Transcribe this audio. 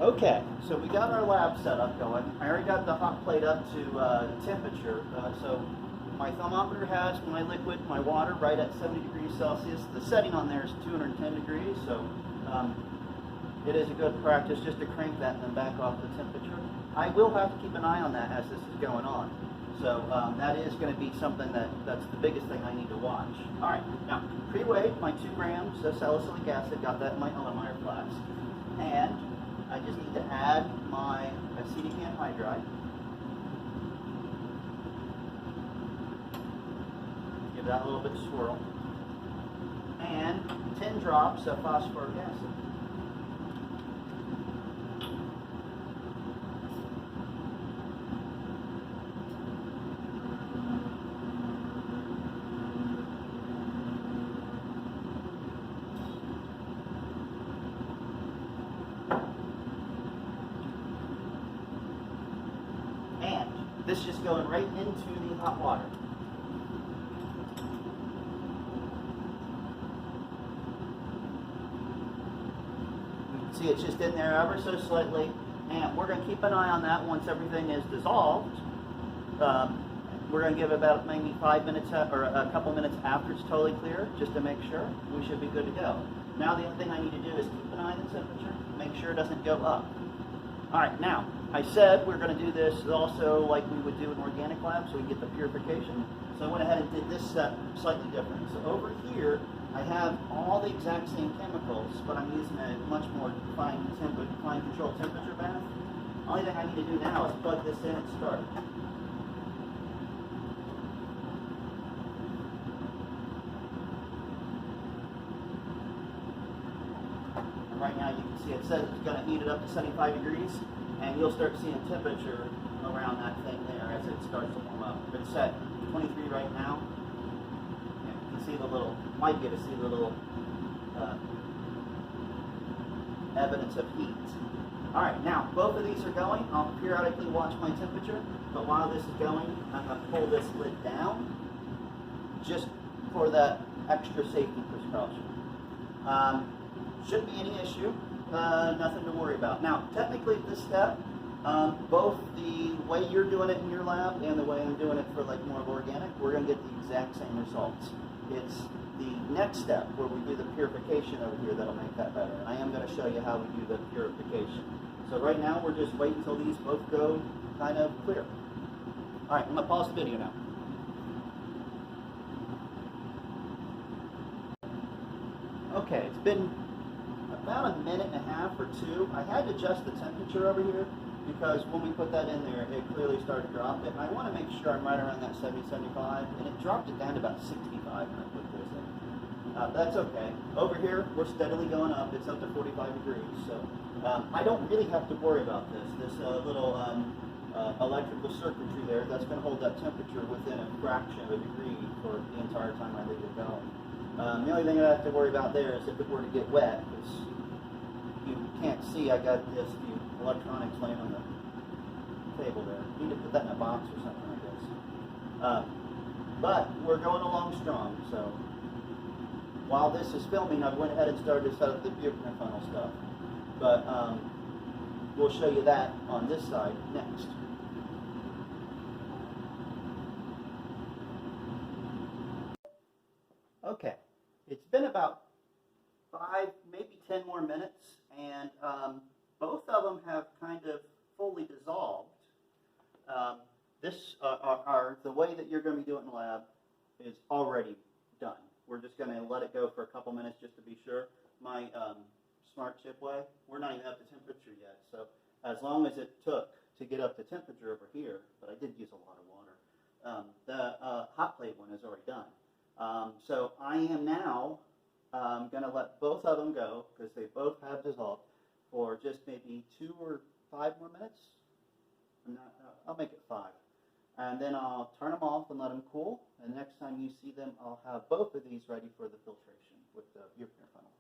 Okay, so we got our lab setup going. I already got the hot plate up to temperature. So my thermometer has my liquid, my water, right at 70 degrees Celsius. The setting on there is 210 degrees, so it is a good practice just to crank that and then back off the temperature. I will have to keep an eye on that as this is going on. So that is going to be something that's the biggest thing I need to watch. All right, now pre-weighed my 2 grams of salicylic acid, got that in my Erlenmeyer flask. And I just need to add my acetic anhydride. Give that a little bit of swirl. And 10 drops of phosphoric acid. This is going right into the hot water. You can see it's just in there ever so slightly, and we're going to keep an eye on that once everything is dissolved. We're going to give it about maybe 5 minutes or a couple minutes after it's totally clear, just to make sure. We should be good to go. Now the only thing I need to do is keep an eye on the temperature, make sure it doesn't go up. All right, now, I said we're going to do this also like we would do in organic lab so we get the purification. So I went ahead and did this step slightly different. So over here, I have all the exact same chemicals, but I'm using a much more fine control temperature bath. The only thing I need to do now is plug this in and start. Right now you can see it says it's going to heat it up to 75 degrees, and you'll start seeing temperature around that thing there as it starts to warm up. It's at 23 right now. And you can see the little, might get to see the little evidence of heat. All right, now both of these are going. I'll periodically watch my temperature, but while this is going, I'm going to pull this lid down just for that extra safety precaution. Shouldn't be any issue, nothing to worry about. Now, technically at this step, both the way you're doing it in your lab and the way I'm doing it for like more of organic, we're going to get the exact same results. It's the next step where we do the purification over here that'll make that better. And I am going to show you how we do the purification. So right now we're just waiting until these both go kind of clear. All right, I'm going to pause the video now. Okay, it's been about a minute and a half or two. I had to adjust the temperature over here because when we put that in there, it clearly started to drop it. And I want to make sure I'm right around that 70, 75, and it dropped it down to about 65 when I put this in. That's okay. Over here, we're steadily going up. It's up to 45 degrees. So I don't really have to worry about this. This little electrical circuitry there, that's going to hold that temperature within a fraction of a degree for the entire time I leave it going. The only thing I have to worry about there is if it were to get wet, because you can't see, I got this few electronics laying on the table there. You need to put that in a box or something, I guess. But we're going along strong, so while this is filming, I went ahead and started to set up the Aspirin funnel stuff. But we'll show you that on this side next. Okay. It's been about 5, maybe 10 more minutes, and both of them have kind of fully dissolved. The way that you're going to be doing it in the lab is already done. We're just going to let it go for a couple minutes just to be sure. My smart chip way, we're not even up to temperature yet, so as long as it took to get up to temperature over here, but I did use a lot of water, the hot plate one is already done. So I am now going to let both of them go because they both have dissolved for just maybe 2 or 5 more minutes. I'll make it 5. And then I'll turn them off and let them cool. And next time you see them, I'll have both of these ready for the filtration with the Aspirin funnel.